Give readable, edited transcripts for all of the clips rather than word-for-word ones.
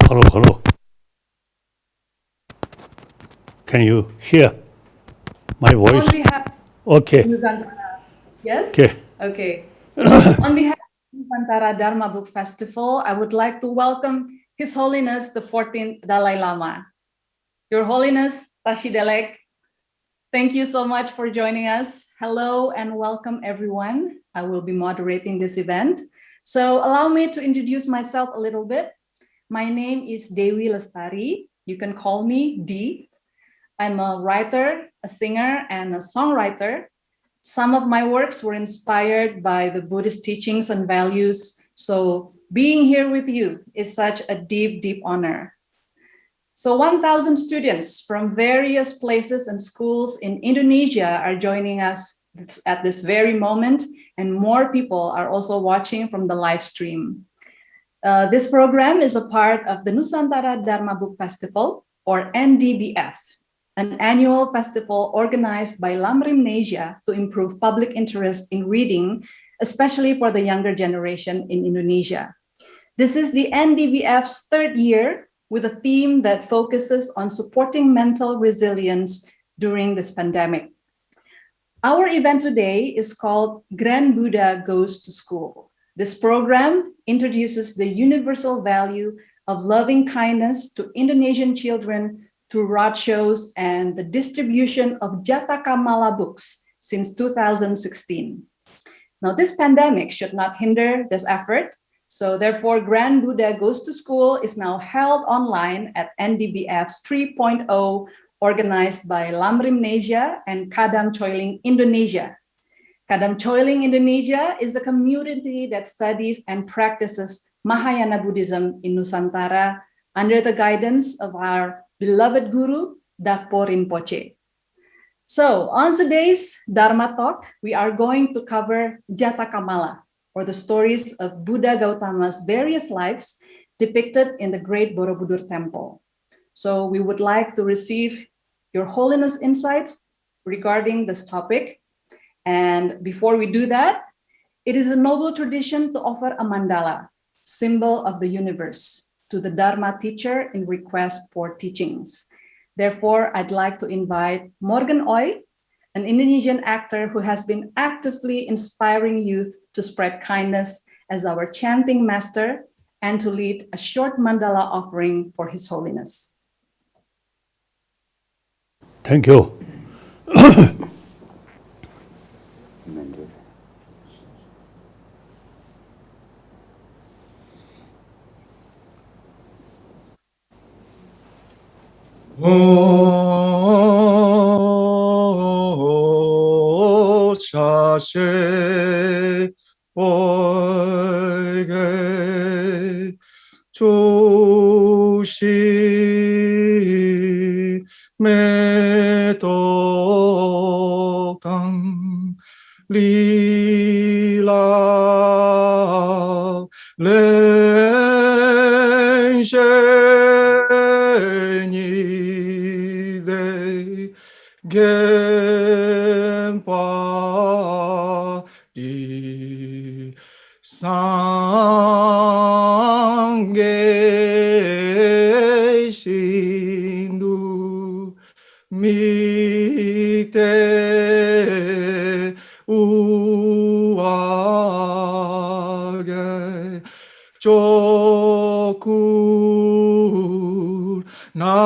Hello, hello. Can you hear my voice? On behalf Okay, of Nusantara, okay. yes? Okay. On behalf of Nusantara Dharma Book Festival, I would like to welcome His Holiness the 14th Dalai Lama. Your Holiness, Tashi Delek, thank you so much for joining us. Hello and welcome everyone. I will be moderating this event. So allow me to introduce myself a little bit. My name is Dewi Lestari. You can call me Dee. I'm a writer, a singer, and a songwriter. Some of my works were inspired by the Buddhist teachings and values. So being here with you is such a deep, deep honor. So 1,000 students from various places and schools in Indonesia are joining us at this very moment, and more people are also watching from the live stream. This program is a part of the Nusantara Dharma Book Festival, or NDBF, an annual festival organized by Lamrimnesia to improve public interest in reading, especially for the younger generation in Indonesia. This is the NDBF's third year with a theme that focuses on supporting mental resilience during this pandemic. Our event today is called Grand Buddha Goes to School. This program introduces the universal value of loving kindness to Indonesian children through roadshows and the distribution of Jataka Mala books since 2016. Now, this pandemic should not hinder this effort. So therefore, Grand Buddha Goes to School is now held online at NDBF's 3.0, organized by Lamrimnesia and Kadam Choeling Indonesia. Kadam Choeling Indonesia is a community that studies and practices Mahayana Buddhism in Nusantara under the guidance of our beloved guru, Dakpo Rinpoche. So on today's Dharma Talk, we are going to cover Jataka Mala, or the stories of Buddha Gautama's various lives depicted in the Great Borobudur Temple. So we would like to receive Your Holiness insights regarding this topic. And before we do that, it is a noble tradition to offer a mandala, symbol of the universe, to the Dharma teacher in request for teachings. Therefore, I'd like to invite Morgan Oy, an Indonesian actor who has been actively inspiring youth to spread kindness, as our chanting master, and to lead a short mandala offering for His Holiness. Thank you. O Shashe Oige Choshi Metokang Lila Lensheni De Genpa Di Sangye Shindu Mite Uage Choku Namara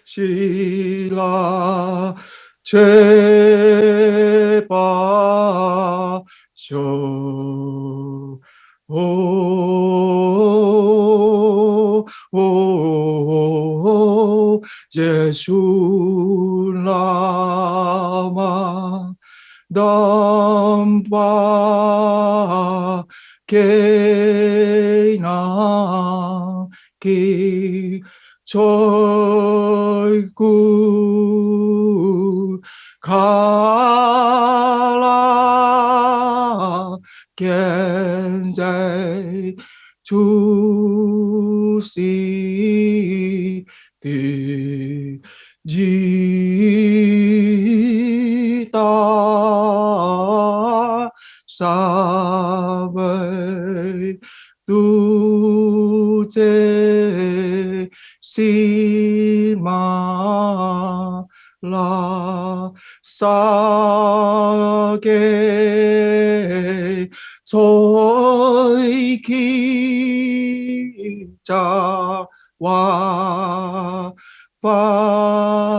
Shila Chepa Sho Jesu Lama Dampa Keina Ki Choiku Kala Kenjai Chusi Di Jita Sabe 두지 마라 사계 저희 기자와 batu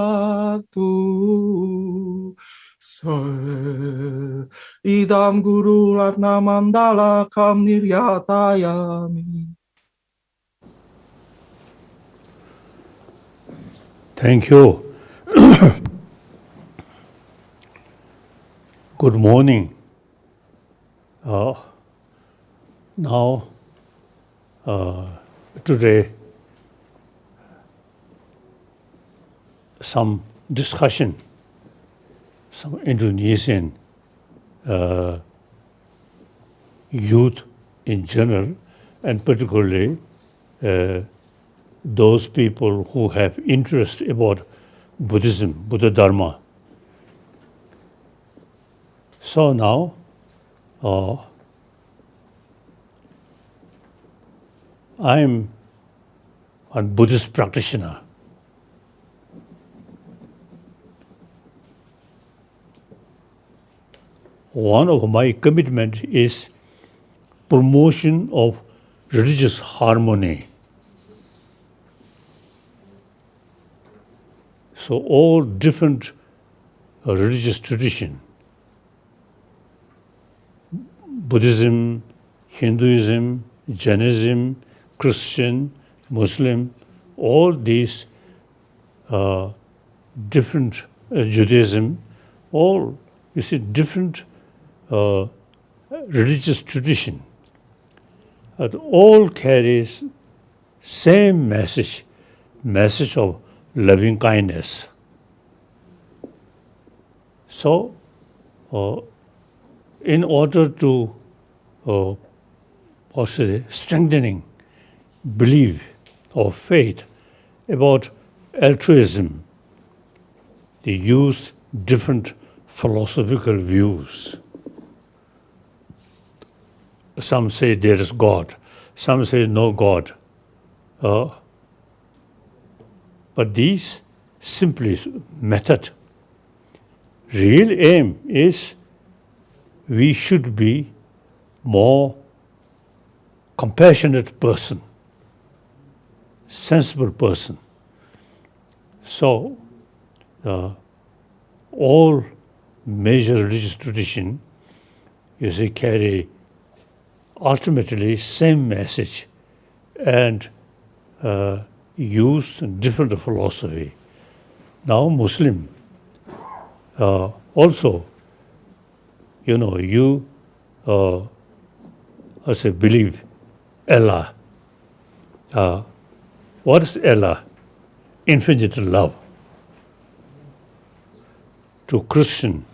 idam guru ratna mandala kam niryatayami. Thank you. Good morning. Now, today, some discussion, some Indonesian youth in general, and particularly those people who have interest about Buddhism, Buddha Dharma. So now, I'm a Buddhist practitioner. One of my commitment is promotion of religious harmony. So all different religious tradition, Buddhism, Hinduism, Jainism, Christian, Muslim, all these different Judaism, all you see different religious tradition, all carries same message of loving kindness. So, in order to also strengthening belief or faith about altruism, they use different philosophical views. Some say there is God, some say no God. But these simply method. Real aim is we should be more compassionate person, sensible person. So all major religious tradition, you see, carry ultimately same message and use different philosophy. Now Muslim also, you as a believe Allah. What is Allah? Infinite love. To Christian,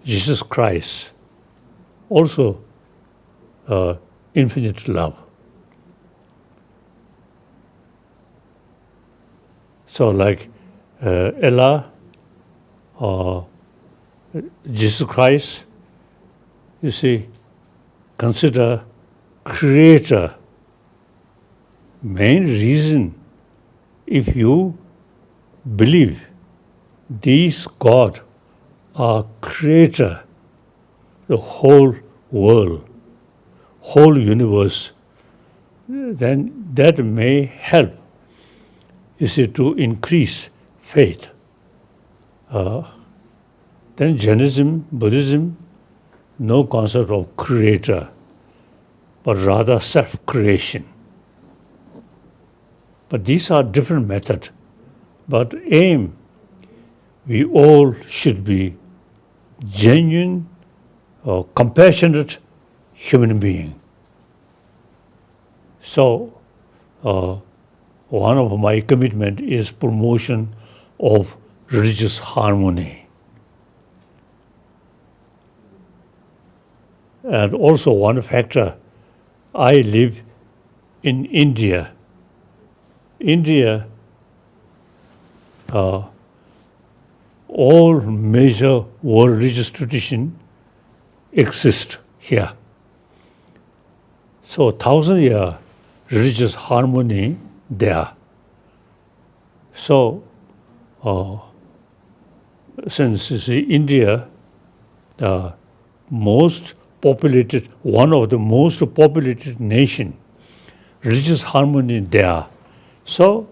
Jesus Christ, also infinite love. So like Allah, Jesus Christ, you see, consider creator. Main reason, if you believe these God are creator, the whole world, whole universe, then that may help, you see, to increase faith. Then Jainism, Buddhism, no concept of creator, but rather self-creation. But these are different methods. But aim, we all should be genuine, compassionate human being. So, one of my commitment is promotion of religious harmony. And also one factor, I live in India. India, all major world religious tradition exist here. So 1,000-year religious harmony there. So since you see India, most populated, one of the most populated nation, religious harmony there. So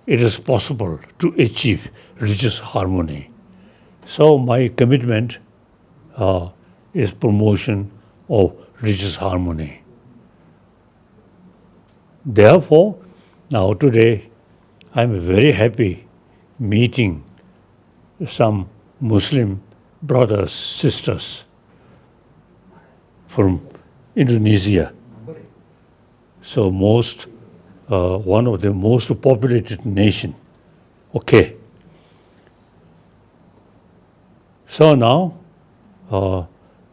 it is possible to achieve religious harmony. So my commitment is promotion of religious harmony. Therefore, now today, I'm very happy meeting some Muslim brothers, sisters from Indonesia. So one of the most populated nation. Okay. So now,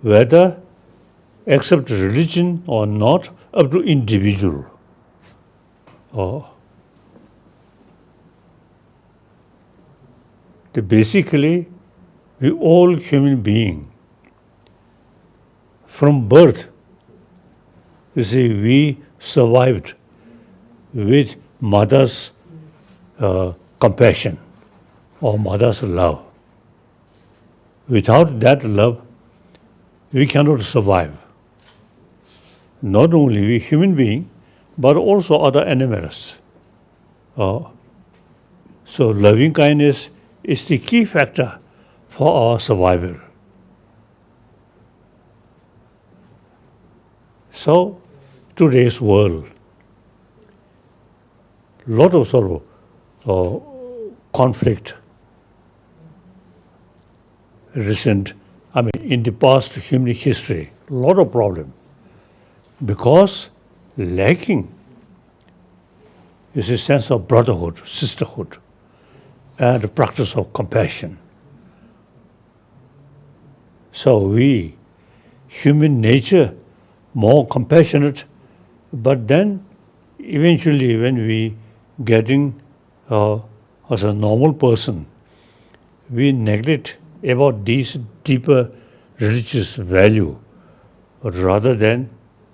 whether accept religion or not, up to individual. Basically, we all human being. From birth, you see, we survived with mother's compassion or mother's love. Without that love, we cannot survive. Not only we human being, but also other animals. So loving kindness is the key factor for our survival. So today's world, lot of sort of conflict, in the past human history, a lot of problem, because lacking is a sense of brotherhood, sisterhood, and the practice of compassion. So we, human nature, more compassionate, but then eventually when we getting as a normal person, we neglect about these deeper religious value rather than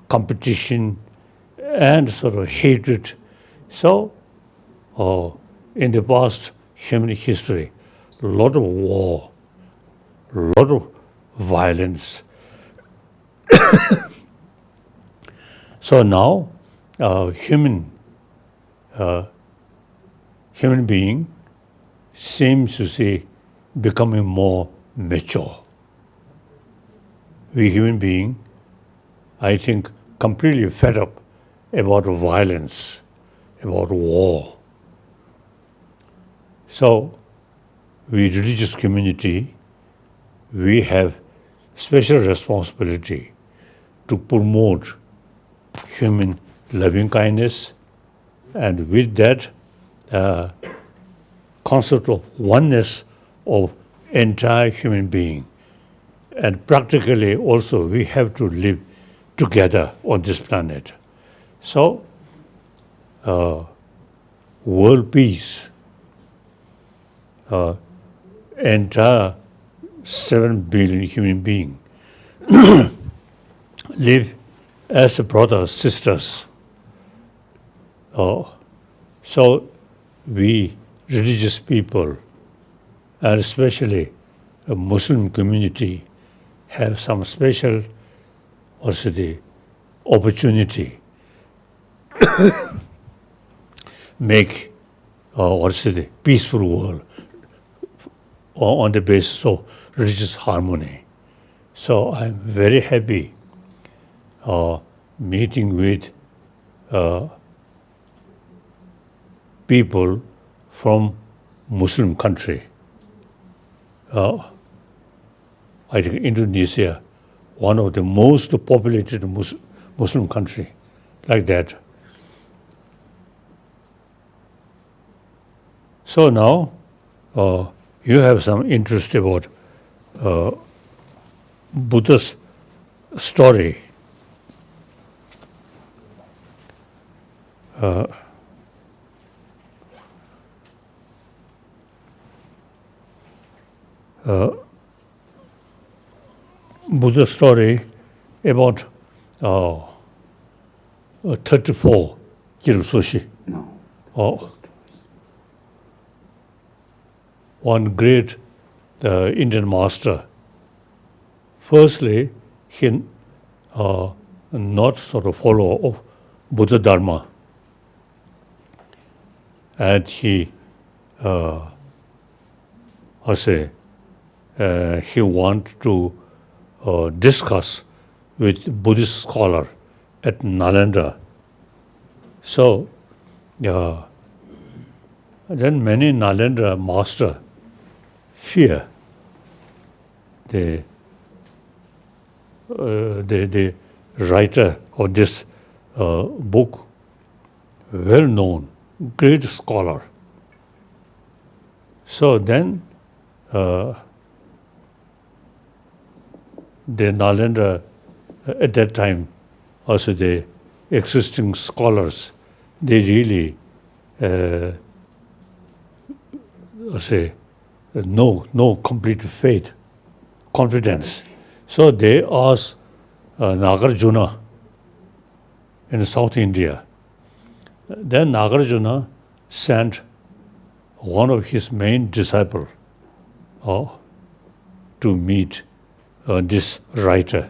competition and sort of hatred. So in the past human history, a lot of war, a lot of violence. So now human being seems to say becoming more mature. We human being, I think, completely fed up about violence, about war. So we religious community, we have special responsibility to promote human loving kindness, and with that concept of oneness of entire human being. And practically also we have to live together on this planet. So world peace, entire 7 billion human beings live as brothers, sisters. So we religious people, and especially a Muslim community, have some special also the opportunity make also the peaceful world on the basis of religious harmony. So I'm very happy meeting with people from Muslim country. I think Indonesia, one of the most populated Muslim country, like that. So now you have some interest about Buddha's story. Buddha's story about 34 Kirusoshi. One great Indian master. Firstly, he not sort of follower of Buddha Dharma, and he he want to discuss with Buddhist scholar at Nalanda. So then many Nalanda master fear the writer of this book, well known, great scholar. So then the Nalanda at that time, also the existing scholars, they really no complete faith, confidence. So they asked Nagarjuna in South India. Then Nagarjuna sent one of his main disciples to meet this writer.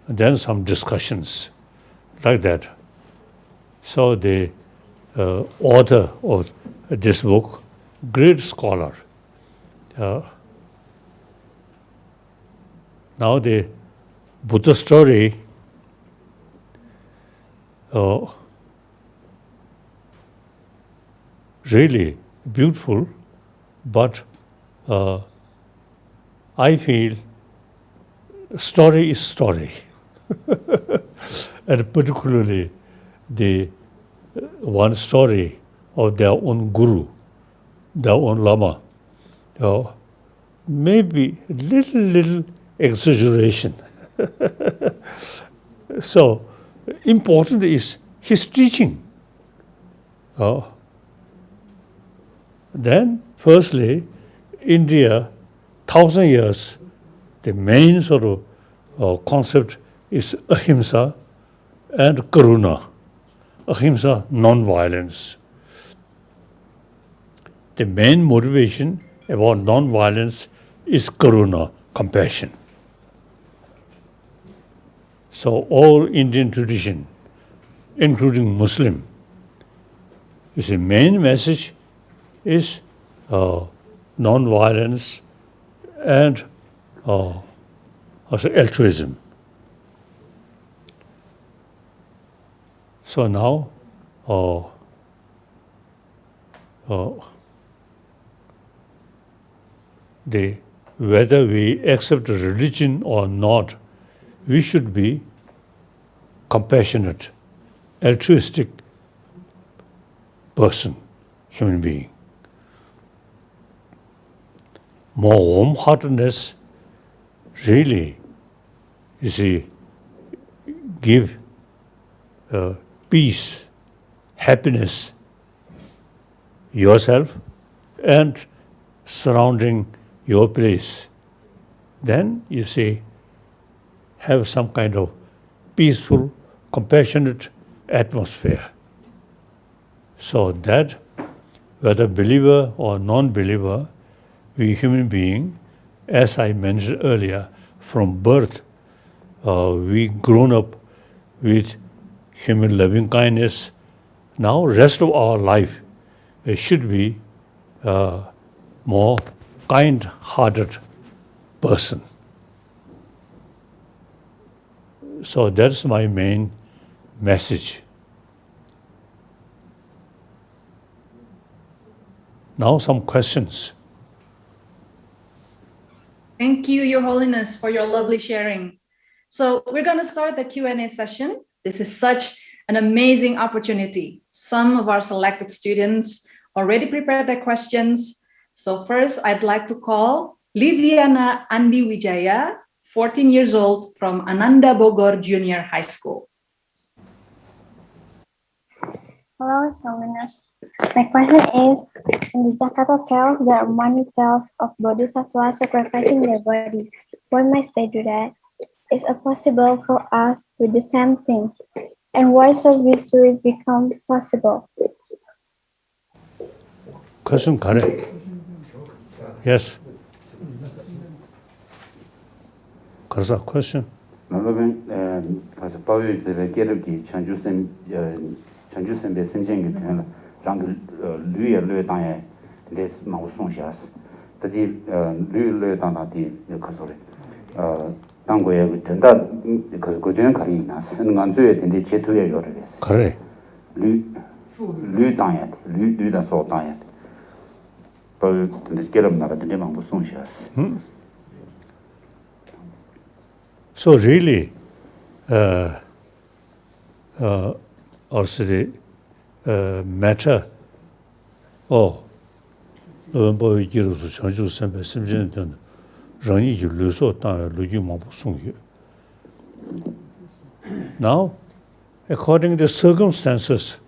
Then some discussions like that. So the author of this book, great scholar. Now the Buddha story really beautiful, but I feel story is story. And particularly the one story of their own guru, their own Lama, maybe little exaggeration. So important is his teaching. Then, firstly, India, 1,000 years, the main sort of concept is ahimsa and karuna. Ahimsa, non-violence. The main motivation about non-violence is karuna, compassion. So all Indian tradition, including Muslim, is the main message is non-violence and also altruism. So now whether we accept religion or not, we should be compassionate, altruistic person, human being. More warm-heartedness really, you see, give peace, happiness, yourself and surrounding your place. Then you see, have some kind of peaceful, compassionate atmosphere. So that whether believer or non-believer, we human being, as I mentioned earlier, from birth, we grown up with human loving kindness. Now, rest of our life should be more kind-hearted person. So that's my main message. Now some questions. Thank you, Your Holiness, for your lovely sharing. So we're going to start the Q&A session. This is such an amazing opportunity. Some of our selected students already prepared their questions. So first, I'd like to call Liviana Andi Wijaya, 14 years old, from Ananda Bogor Junior High School. Hello, His Holiness. My question is, in the Jakarta tales, there are many tales of bodhisattvas sacrificing their body. Why must they do that? is it possible for us to do the same things? And why should we should become possible? Question correct. Yes. Karsa, question. 가서 바위들의 계력이 전주선배 선생이 되는 랑 류에 당에 레스 마우 송샤스 더디 류에 당다디 그소리 당고에 된다 그 되는 가리 나스 안주에 된데 제투에 요르레스 그래. 류 당에 류다 소 당에 바위 계력 나가 된데 마우 송샤스 So really, also the matter of November years of Changju Sempe Simjin and Rangi Luso Tang Luju Mabu Sung. Now, according to the circumstances,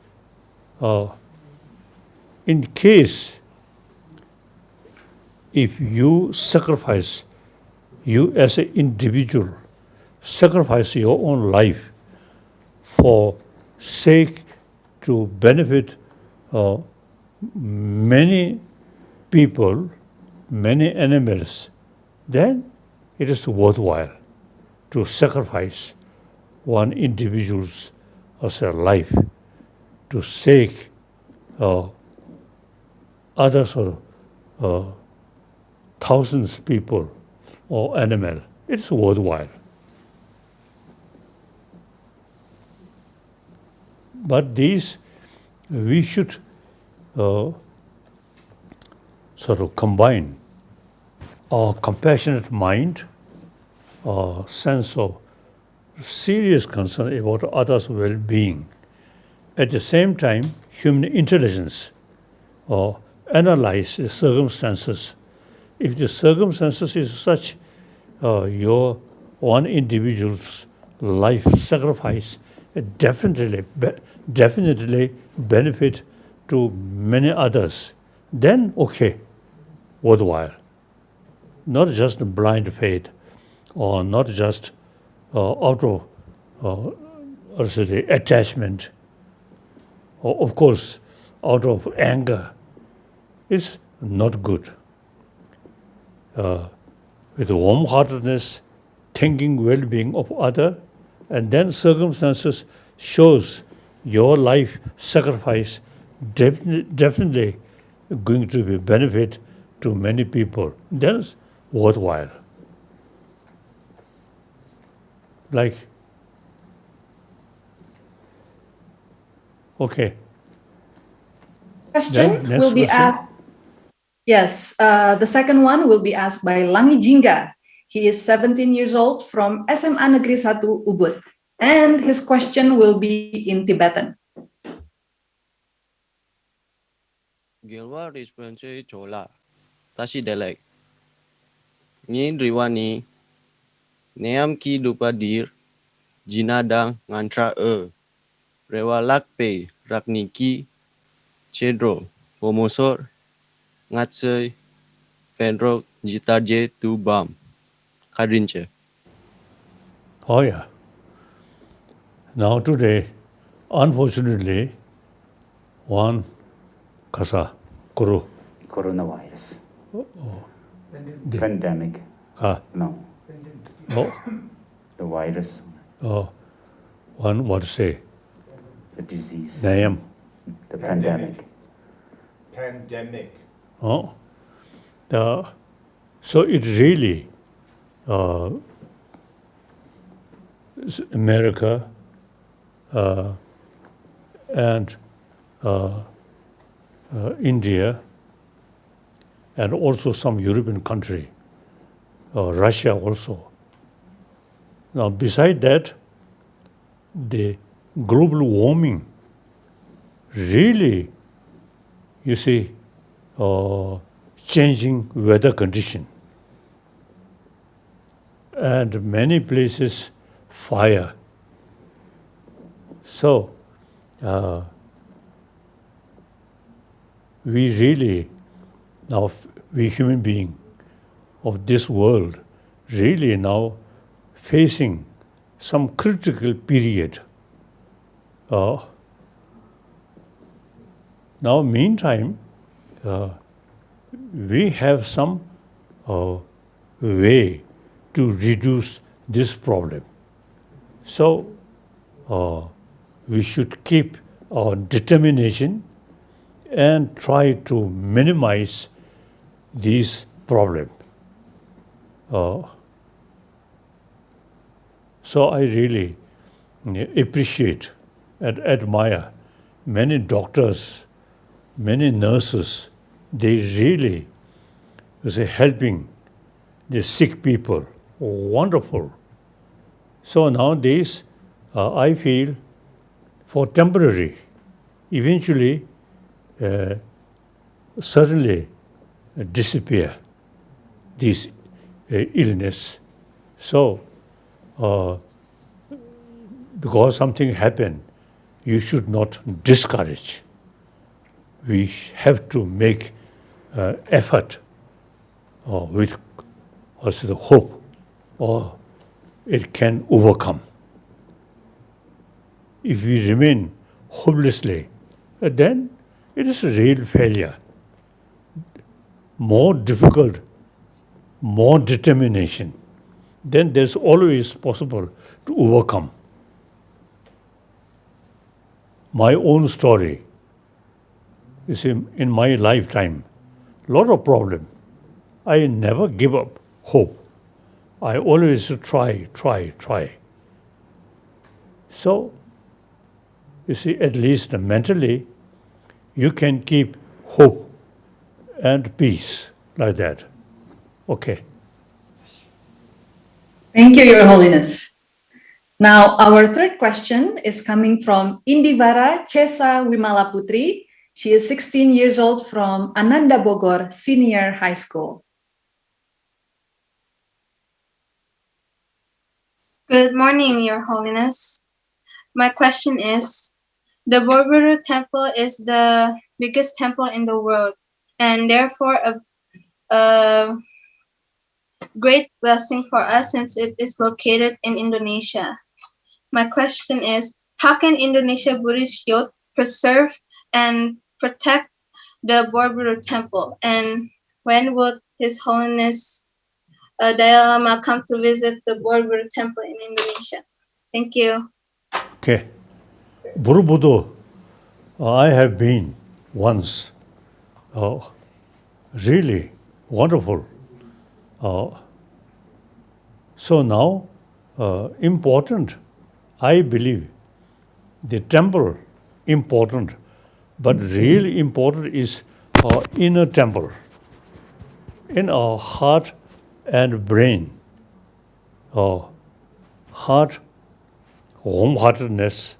in case if you sacrifice, you as an individual sacrifice your own life for sake to benefit many people, many animals, then it is worthwhile to sacrifice one individual's life to sake others or thousands of people or animal. It's worthwhile. But these, we should sort of combine our compassionate mind, our sense of serious concern about others' well-being. At the same time, human intelligence, or analyze the circumstances. If the circumstances is such, your one individual's life sacrifice definitely benefit to many others, then okay, worthwhile. Not just blind faith, or not just out of also the attachment, or of course out of anger, is not good. With warm-heartedness, thinking well-being of other, and then circumstances shows your life sacrifice definitely going to be benefit to many people. Then it's worthwhile. Like, okay. Question Next will be question. asked. Yes, the second one will be asked by Langi Jingga. He is 17 years old from SMA Negeri 1 Ubud. And his question will be in Tibetan. Gilwa response chola. Tashi delek. Ni riwani. Neam ki dupa dir. Jinadang ngantra Rewa lakpe rakniki. Chedro. Pomosor. Ngatsei. Fenrok jitarje tu bam. Kadrinche. Oh yeah. Now today, unfortunately, one kasa guru. coronavirus The- pandemic no oh, the virus one what to say? the disease Name. the pandemic Oh, so it really America and India and also some European country, Russia also. Now, beside that, the global warming really, you see, changing weather condition. And many places, fire. So, we really, now we human being of this world, really now facing some critical period. Now, meantime, we have some way to reduce this problem. So, we should keep our determination and try to minimize these problems. So I really appreciate and admire many doctors, many nurses. They really is helping the sick people. Wonderful. So nowadays, I feel for temporary, eventually, certainly disappear this illness. So, because something happened, you should not discourage. We have to make effort with also the hope, or it can overcome. If we remain hopelessly, then it is a real failure. More difficult, more determination, then there's always possible to overcome. My own story is in my lifetime, lot of problem. I never give up hope. I always try. So, you see, at least mentally, you can keep hope and peace like that. Okay. Thank you, Your Holiness. Now, our third question is coming from Indivara Chesa Wimalaputri. She is 16 years old from Ananda Bogor Senior High School. Good morning, Your Holiness. My question is, the Borobudur Temple is the biggest temple in the world and therefore a great blessing for us since it is located in Indonesia. My question is, how can Indonesia Buddhist youth preserve and protect the Borobudur Temple? And when would His Holiness Dalai Lama come to visit the Borobudur Temple in Indonesia? Thank you. Okay. Borobudur, I have been once. Really wonderful. So now, important, I believe, the temple important, but really important is our inner temple, in our heart and brain. Heart, wholeheartedness,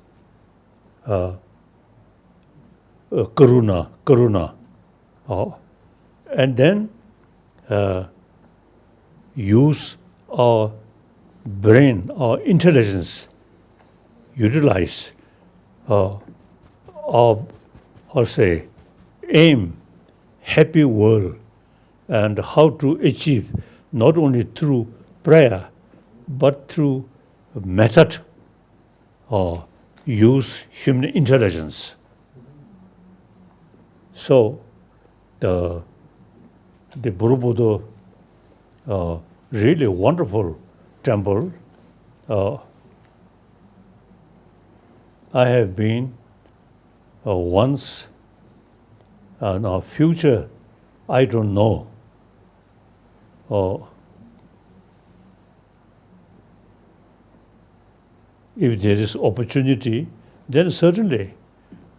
karuna, and then use our brain, our intelligence, utilize our aim, happy world, and how to achieve not only through prayer, but through method or use human intelligence. So the Borobudur, really wonderful temple. I have been once, now future, I don't know. If there is opportunity, then certainly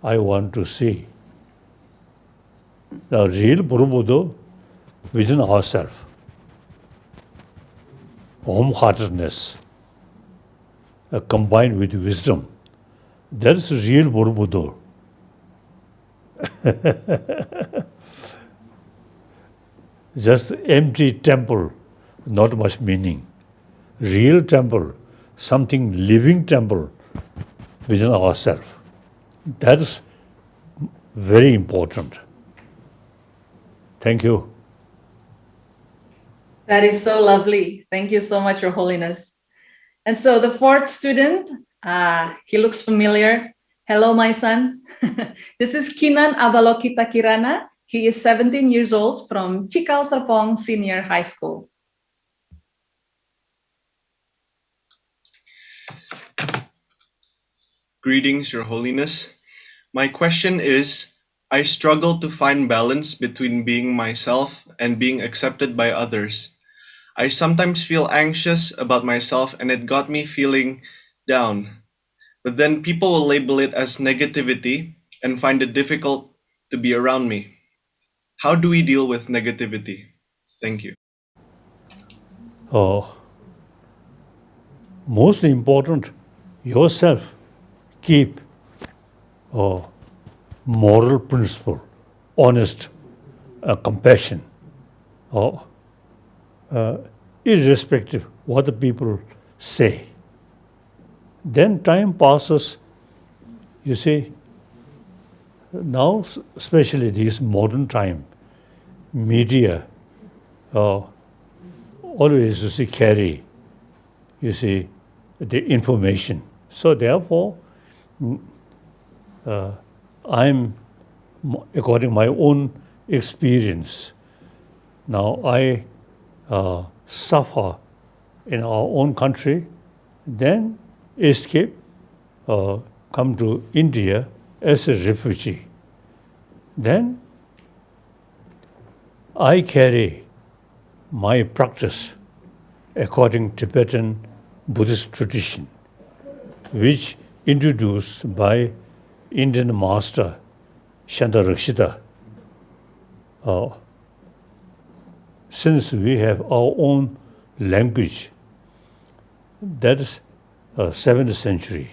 I want to see the real Borobudur within ourselves. Wholeheartedness combined with wisdom. That is real Borobudur. Just empty temple, not much meaning. Real temple, something living temple within ourselves. That is very important. Thank you. That is so lovely. Thank you so much, Your Holiness. And so the fourth student, he looks familiar. Hello, my son. This is Kinan Avalokita Kirana. He is 17 years old from Cikal Serpong Senior High School. Greetings, Your Holiness. My question is, I struggle to find balance between being myself and being accepted by others. I sometimes feel anxious about myself and it got me feeling down. But then people will label it as negativity and find it difficult to be around me. How do we deal with negativity? Thank you. Most important, yourself keep moral principle, honest, compassion, irrespective what the people say. Then time passes, you see, now especially this modern time, media always you see carry, you see, the information. So therefore, I'm, according to my own experience, now I suffer in our own country, then escape, come to India as a refugee. Then I carry my practice according to Tibetan Buddhist tradition, which introduced by Indian master Shantarakshita. Since we have our own language, that is 7th century,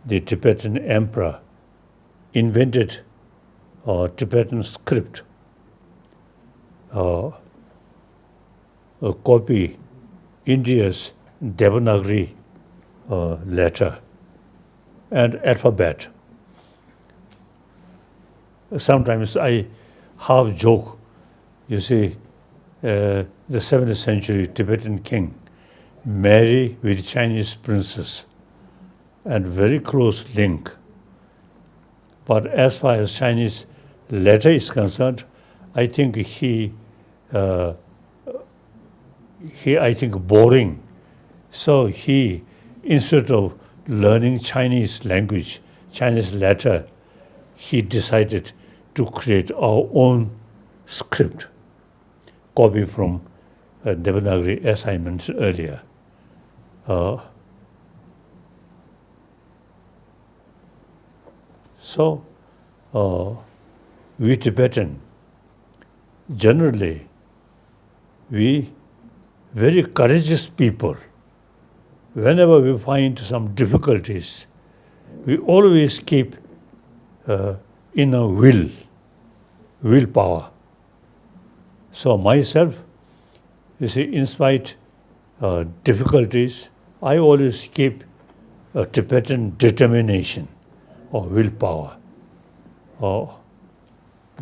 the Tibetan emperor invented Tibetan script, a copy India's Devanagari letter and alphabet. Sometimes I half joke, you see, the 7th century Tibetan king marry with Chinese princess and very close link. But as far as Chinese letter is concerned, I think he I think boring. So he, instead of learning Chinese language, Chinese letter, he decided to create our own script, copy from Devanagari, as I mentioned earlier. So we Tibetan, generally, we very courageous people. Whenever we find some difficulties, we always keep inner willpower. So myself, you see, in spite difficulties, I always keep a Tibetan determination or willpower,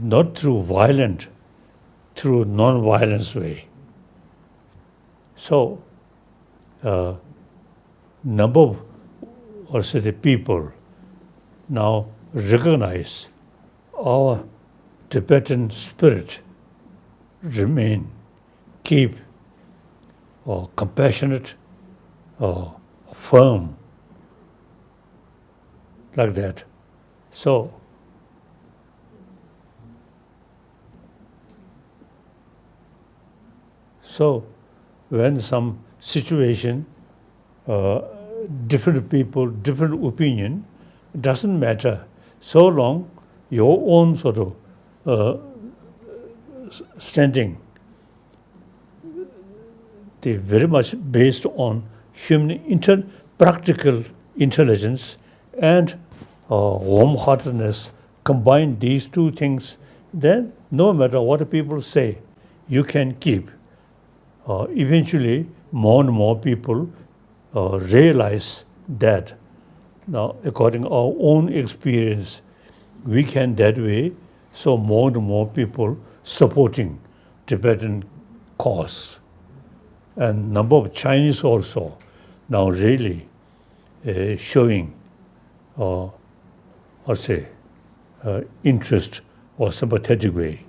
not through violent, through non-violence way. So, number of, or say the people now recognize our Tibetan spirit, remain, keep compassionate, firm, like that. So, when some situation, different people, different opinion, doesn't matter, so long your own sort of standing, they very much based on human practical intelligence and warm-heartedness. Combine these two things, then no matter what the people say, you can keep. Eventually, more and more people realize that. Now, according to our own experience, we can that way, so more and more people supporting Tibetan cause. and number of Chinese also now really showing, interest or sympathetic way.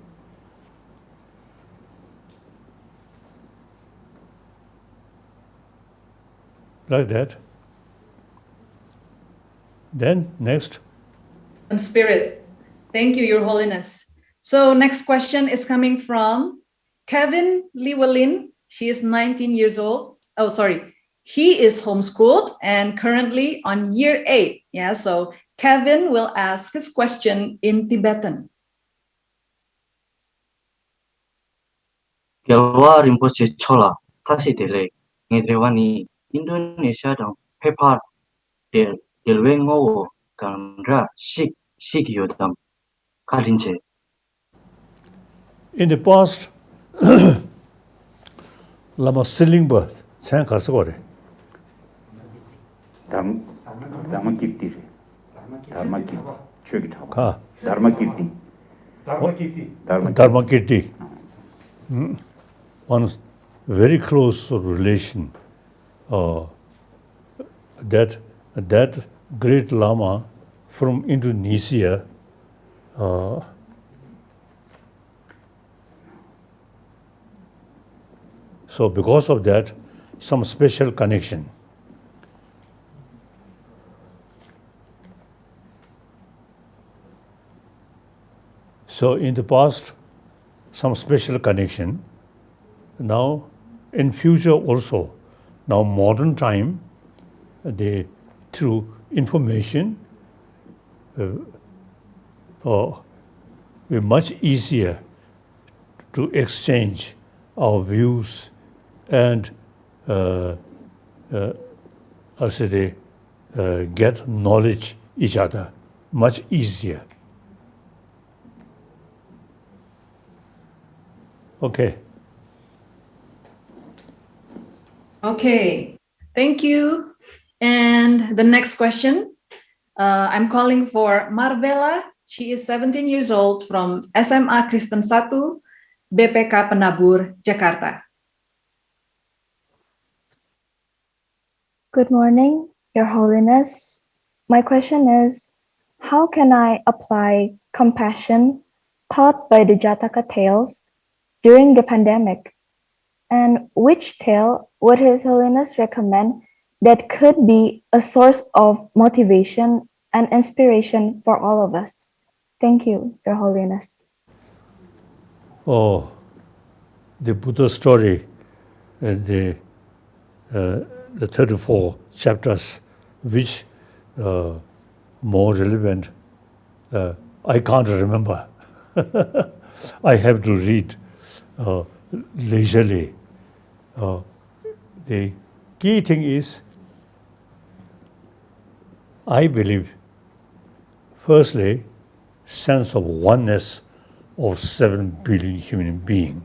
Like that. Then next. And spirit. Thank you, Your Holiness. So next question is coming from Kevin Llewellyn. She is 19 years old. Oh, sorry. He is homeschooled and currently on year 8. Yeah, so Kevin will ask his question in Tibetan. Gelwa Rinpoche Chola, Tashi Dele, Nedrewani, Indonesia dan Pepar, Del Delwengo, Gandra, Shikiyodam, Karinche. In the past, Lama Silingba, Chan Karsagore. Dharma Kirti. Dharma Kirti. Ah. Dharma Kirti. Dharma Kirti. One very close relation. That great Lama from Indonesia so because of that, some special connection. So in the past, some special connection. Now, in future also, now modern time, through information, be much easier to exchange our views and get knowledge each other much easier. Okay. Okay, thank you. And the next question, I'm calling for Marvella. She is 17 years old from SMA Kristen 1, BPK Penabur, Jakarta. Good morning, Your Holiness. My question is, how can I apply compassion taught by the Jataka tales during the pandemic? And which tale would His Holiness recommend that could be a source of motivation and inspiration for all of us? Thank you, Your Holiness. Oh, the Buddha story, the 34 chapters, which more relevant, I can't remember. I have to read leisurely. The key thing is, I believe, firstly, sense of oneness of 7 billion human beings,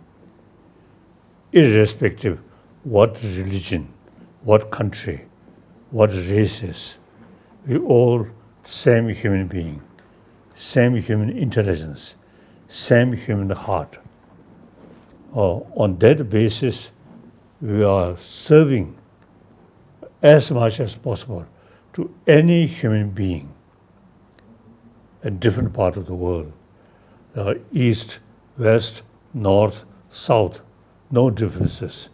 irrespective what religion, what country, what races, we all same human being, same human intelligence, same human heart. On that basis, we are serving as much as possible to any human being in different part of the world, east, west, north, south, no differences.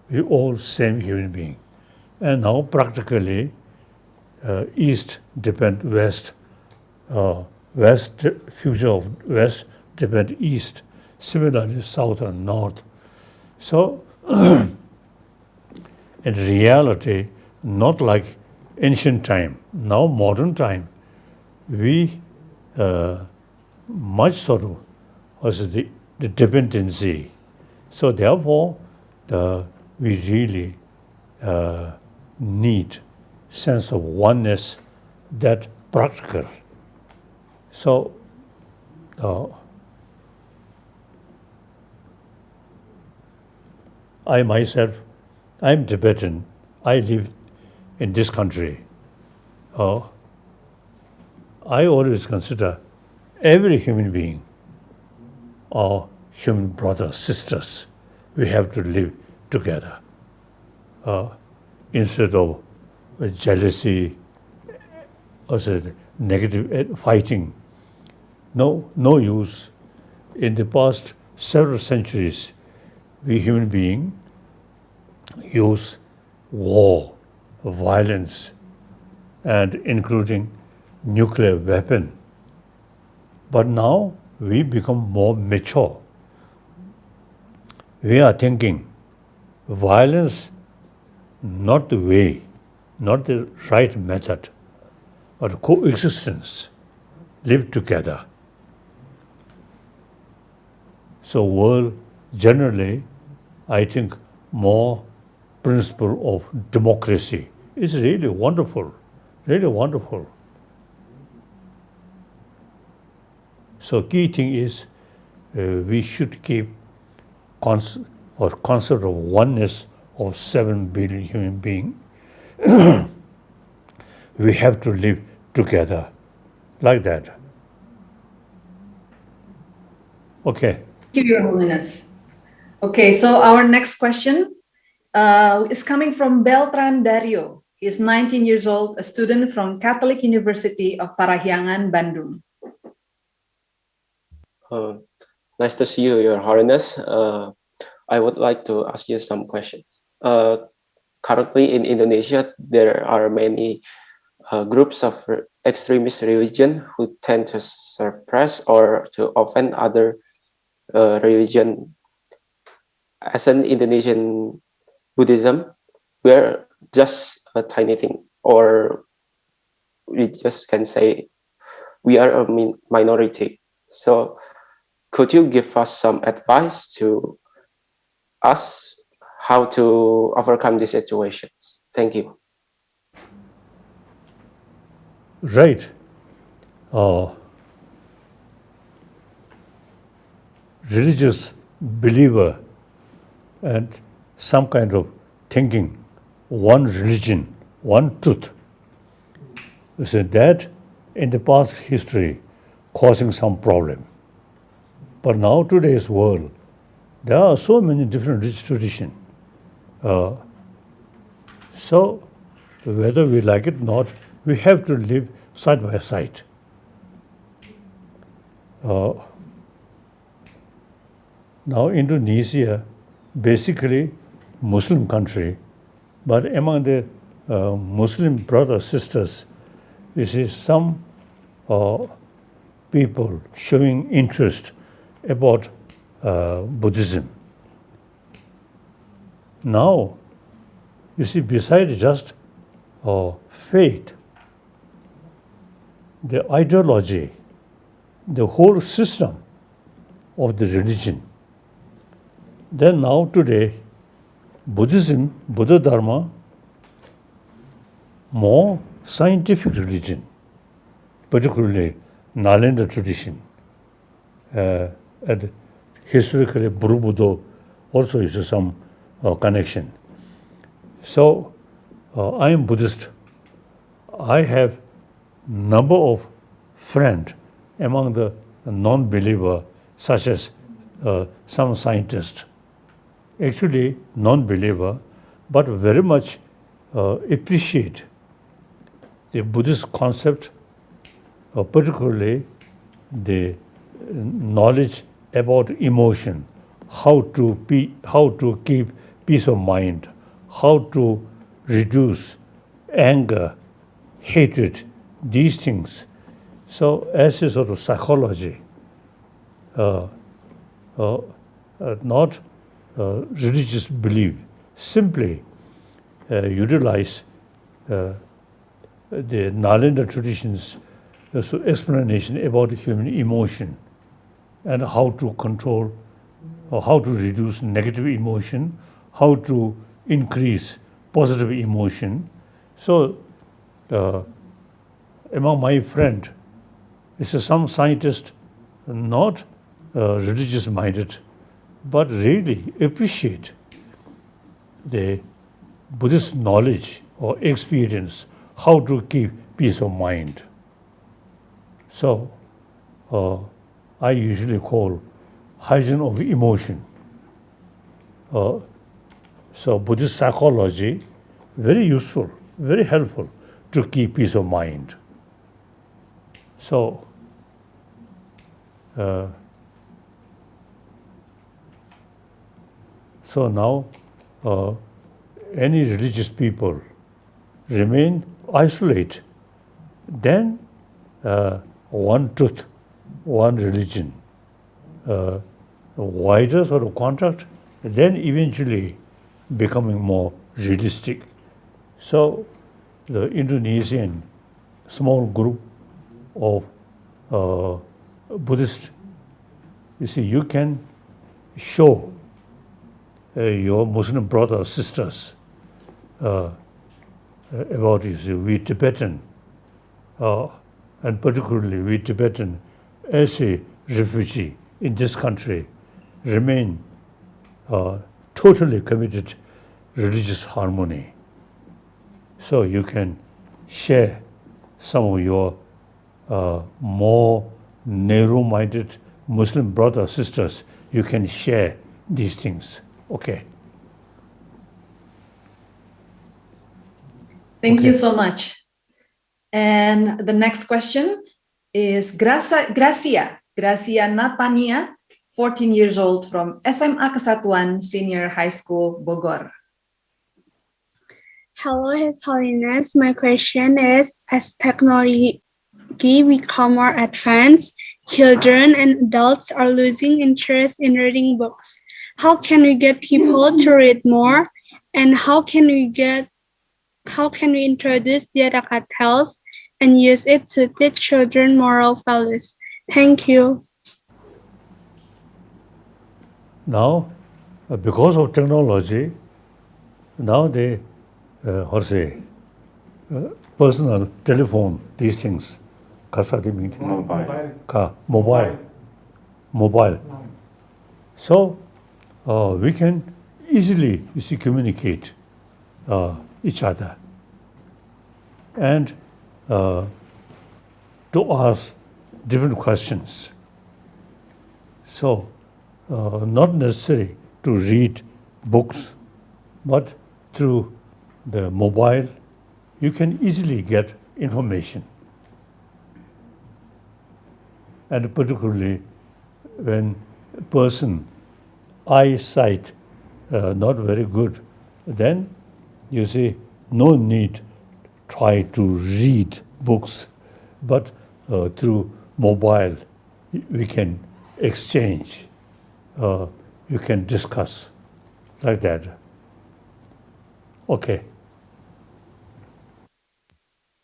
We all same human being. And now practically, east depend west, future of west depend east, similarly south and north. So in reality, not like ancient time, now modern time, we much sort of was the dependency. So therefore, we really need sense of oneness, that practical. So I myself, I'm Tibetan. I live in this country. I always consider every human being are human brothers, sisters. We have to live together. instead of jealousy or negative fighting. No use. In the past several centuries, we human beings use war, violence, and including nuclear weapon. But now we become more mature. We are thinking violence not the way, not the right method, but coexistence, live together. So world generally, I think more principle of democracy is really wonderful, really wonderful. So key thing is we should keep concept of oneness of 7 billion human beings. We have to live together like that. Okay. Thank you, Your Holiness. Okay, so our next question is coming from Beltran Dario. He is 19 years old, a student from Catholic University of Parahyangan, Bandung. Nice to see you, Your Holiness. I would like to ask you some questions. Currently in Indonesia, there are many groups of extremist religion who tend to suppress or to offend other religion. As an Indonesian Buddhism, we're just a tiny thing, or we just can say we are a minority. So could you give us some advice to us how to overcome these situations? Thank you. Right. Religious believer and some kind of thinking, one religion, one truth. So that in the past history causing some problem. But now today's world, there are so many different religious traditions. So whether we like it or not, we have to live side by side. Now Indonesia, basically Muslim country, but among the Muslim brothers, sisters, you see some people showing interest about Buddhism. Now, you see, besides just faith, the ideology, the whole system of the religion. Then now today, Buddhism, Buddha Dharma, more scientific religion, particularly Nalanda tradition. And historically, Borobudur also is some connection. So, I am Buddhist. I have number of friends among the non-believer, such as some scientists, actually non-believer, but very much appreciate the Buddhist concept, particularly the knowledge about emotion, how to keep peace of mind, how to reduce anger, hatred, these things. So as a sort of psychology, not religious belief, simply utilize the Nalanda traditions as explanation about human emotion and how to control or how to reduce negative emotion, how to increase positive emotion. So among my friend, is some scientist not religious minded, but really appreciate the Buddhist knowledge or experience, how to keep peace of mind. So I usually call hygiene of emotion. So Buddhist psychology, very useful, very helpful to keep peace of mind. So now any religious people remain isolate, then one truth, one religion, wider sort of contract, then eventually becoming more realistic. So the Indonesian small group of Buddhists, you see, you can show your Muslim brothers, sisters about, you see, we Tibetan, and particularly we Tibetan, as a refugee in this country, remain totally committed religious harmony. So you can share some of your more narrow-minded Muslim brothers, sisters. You can share these things. Okay. Thank Okay. you so much. And the next question is Gracia Natania, 14 years old, from SMA Kesatuan Senior High School, Bogor. Hello, His Holiness. My question is, as technology become more advanced, children and adults are losing interest in reading books. How can we get people to read more? And how can we introduce Jataka tales and use it to teach children moral values? Thank you. Now, because of technology, now they, personal telephone, these things, mobile. So we can easily, you see, communicate each other and to ask different questions. So not necessary to read books, but through the mobile, you can easily get information. And particularly when a person eyesight not very good, then you see no need try to read books, but through mobile we can exchange, you can discuss like that. Okay.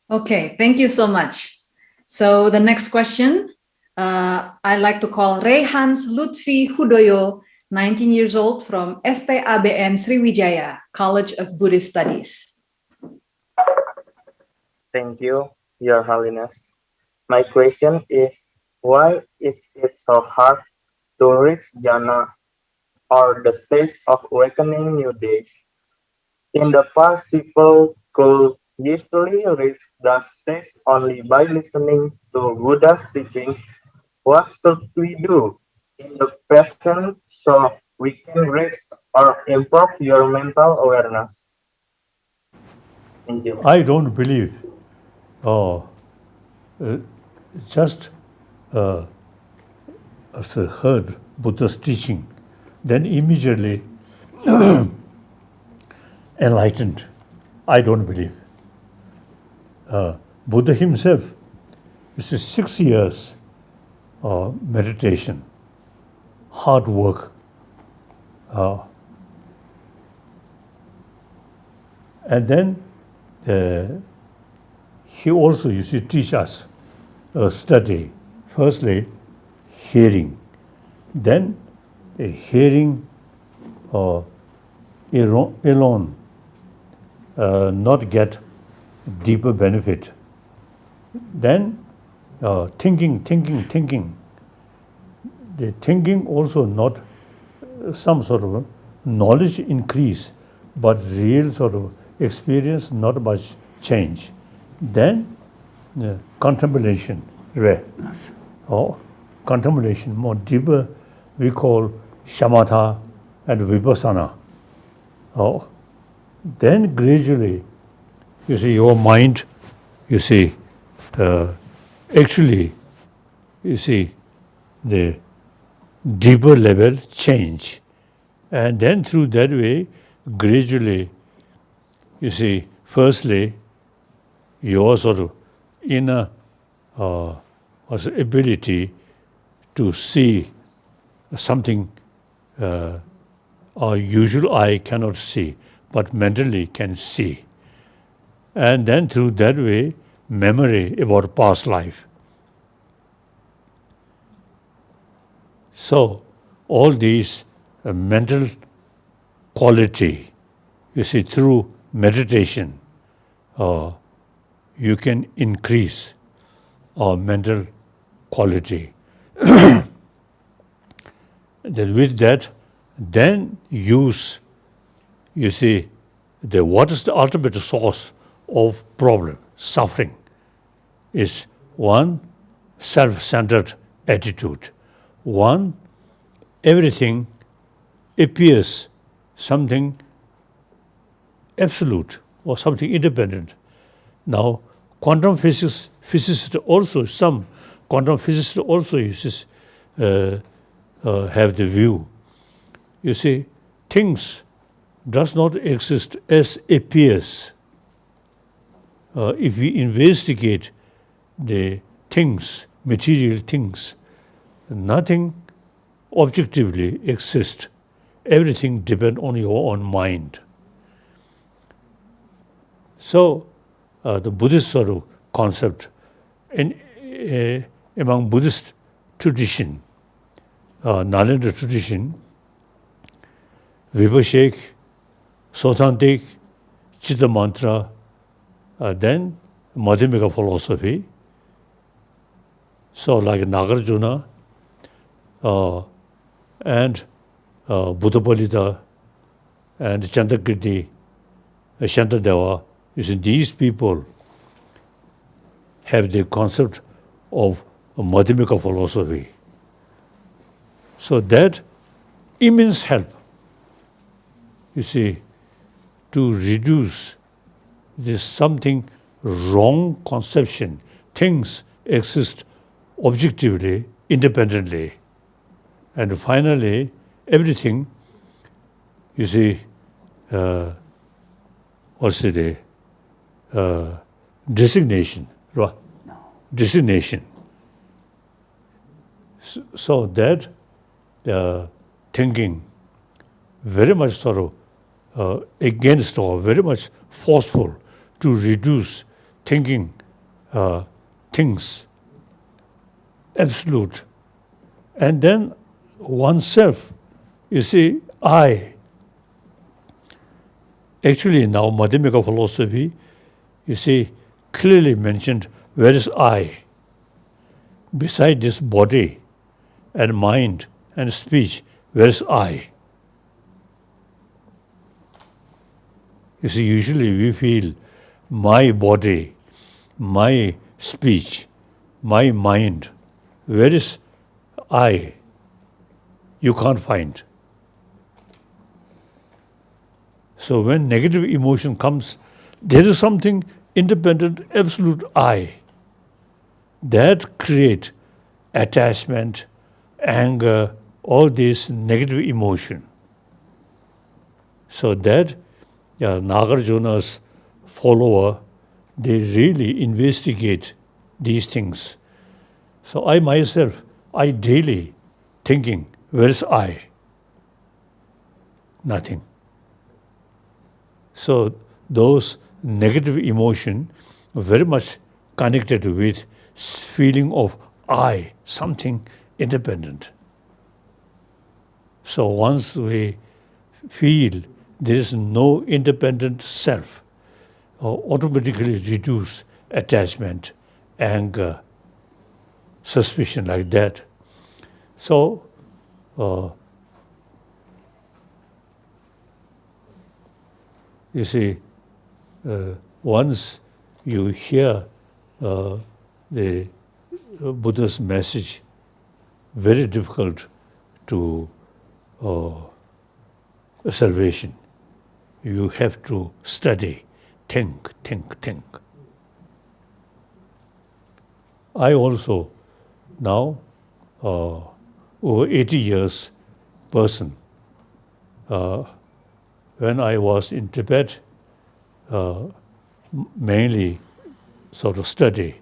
Okay, thank you so much. So the next question, I'd like to call Rehans Lutfi Hudoyo, 19 years old, from STABN Sriwijaya, College of Buddhist Studies. Thank you, Your Holiness. My question is, why is it so hard to reach jhana or the stage of awakening new days? In the past, people could usually reach that stage only by listening to Buddha's teachings. What should we do in the present so we can reach or improve your mental awareness? Thank you. I don't believe just as I heard Buddha's teaching, then immediately enlightened. I don't believe. Buddha himself, this is 6 years meditation, hard work, and then he also used to teach us study. Firstly, hearing, then hearing alone not get deeper benefit. Then thinking. The thinking also not some sort of knowledge increase, but real sort of experience not much change. Then contemplation, or contemplation more deeper, we call shamatha and vipassana. then gradually, you see, your mind, you see, actually, you see, the deeper level change. And then through that way, gradually, you see, firstly, your sort of inner ability to see something our usual eye cannot see, but mentally can see. And then through that way, memory about past life. So all these mental quality, you see, through meditation, you can increase our mental quality. Then with that, then use, you see, what is the ultimate source of problem, suffering, is one, self-centered attitude. One, everything appears something absolute or something independent. Now, quantum physicists also, some quantum physicists also uses, have the view. You see, things does not exist as appears. If we investigate the things, material things, nothing objectively exists. Everything depends on your own mind. So, the Buddhist sort of concept, among Buddhist tradition, Nalanda tradition, Vibhashek, Sotantik, Chitta Mantra, then Madhyamika philosophy. So like Nagarjuna and Buddhapalita and Chandakirti, Shantadeva, you see, these people have the concept of Madhyamika philosophy. So that immense help, you see, to reduce this something wrong conception. Things exist objectively, independently. And finally, everything, you see, what's the designation, right? Designation. So that thinking very much sort of against or very much forceful to reduce thinking things absolute. And then oneself, you see, I. Actually now Madhyamika philosophy, you see, clearly mentioned where is I. Beside this body and mind and speech, where is I? You see, usually we feel my body, my speech, my mind, where is I? You can't find. So when negative emotion comes, there is something independent, absolute I. That create attachment, anger, all this negative emotion. So that Nagarjuna's follower, they really investigate these things. So I myself, I daily thinking, where is I? Nothing. So those negative emotion very much connected with feeling of I, something independent. So once we feel there is no independent self, automatically reduce attachment, anger, suspicion like that. So you see, once you hear the Buddha's message, very difficult to salvation. you have to study, think. I also now, over 80 years person, when I was in Tibet, mainly sort of study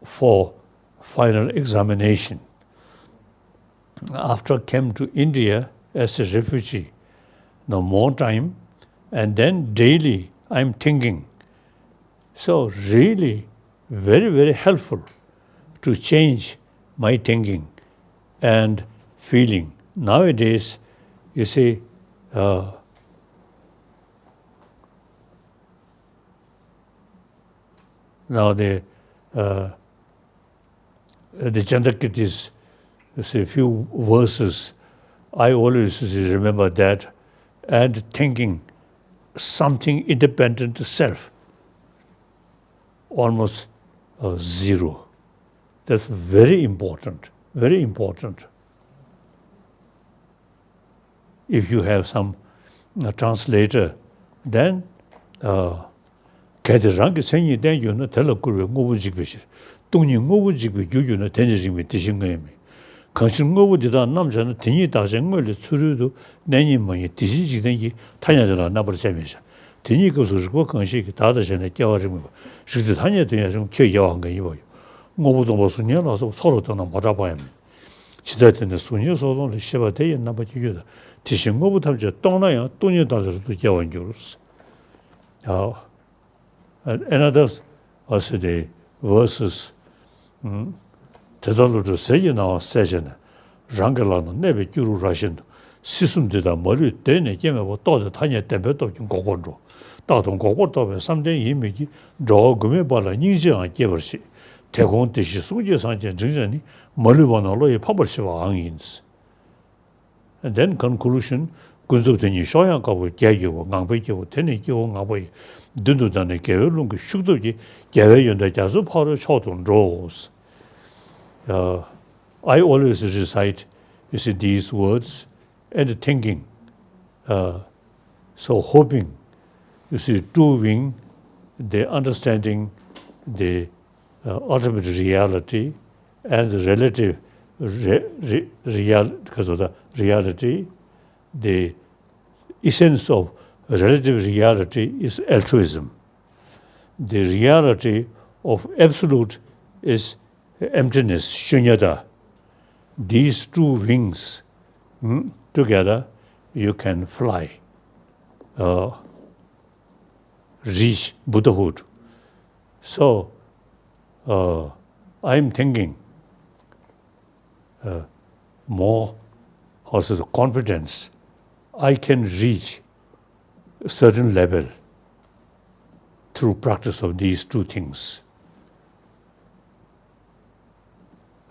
for final examination. After I came to India as a refugee, no more time, and then daily I'm thinking. So really very helpful to change my thinking and feeling. Nowadays, you see, now the Chandrakirtis, you see, a few verses, I always remember that, and thinking something independent self, almost zero. That's very important, very important. If you have some translator, then 개들랑게 생이 된유는 텔로그룹 ngo부직비시 동니 ngo부직비 유유는 된지직비 되신 거예요. 간신 ngo부지다 남자는 등이 다진 걸 추르도 내니 뭐이 디지직된이 타냐잖아 나버세면서 등이 그서고 간식 다다전에 깨워지고 실제 타냐 되냐 좀 겨여한 거 이거요. ngo부도 무슨 일어서 서로 또는 받아봐야 지자체는 순위소도 시바대 있나 봐지요. 디신 ngo부터 저 동나야 돈이 달서도 깨워인 줄었어. Another also the verses 대달로도 세게 나와 세잖아. 랑글라는 내배 주로 라신도 시숨되다 머리 때네 게면 뭐 또도 타냐 때배도 좀 고고로 다동 고고도 3.2미기 저금에 발라 인지한 깨버시 대공 뜻이 수지 상전 정전이 머리 번호로에 파벌시와 항인스. And then conclusion 군속되니 쇼양가고 개교고 강배교고 되니교 가보이 dundudan에 개월론 그 숙도지 개회연대 자수 파로 초동 roles. I always recite, you see, these words and thinking. So hoping, you see, doing, the understanding the ultimate reality and the relative because of the reality, the essence of relative reality is altruism. The reality of absolute is emptiness, shunyata. These two wings together, you can fly, reach Buddhahood. So, I'm thinking more also the confidence I can reach a certain level through practice of these two things.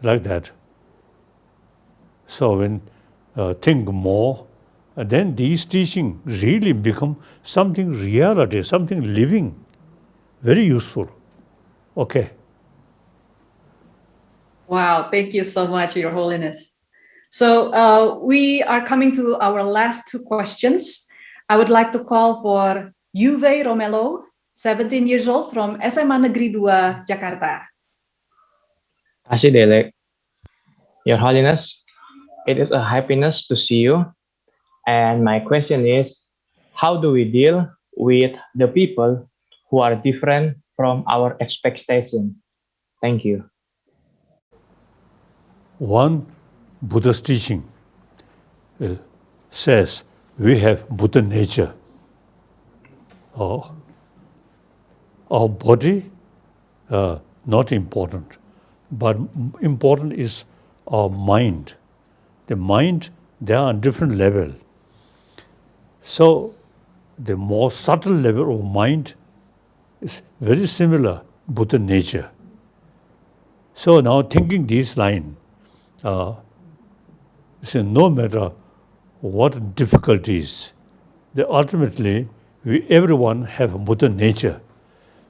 Like that. So when think more, then these teaching really become something reality, something living, very useful. Okay. Wow, thank you so much, Your Holiness. So we are coming to our last two questions. I would like to call for Yuve Romelo, 17 years old from SMA Negeri 2, Jakarta. Tashi Delek, Your Holiness, it is a happiness to see you. And my question is, how do we deal with the people who are different from our expectation? Thank you. One Buddhist teaching says we have Buddha nature. Our body, not important, but important is our mind. The mind, they are on different level. So the more subtle level of mind is very similar Buddha nature. So now thinking this line, no matter what difficulties, ultimately everyone have Buddha nature.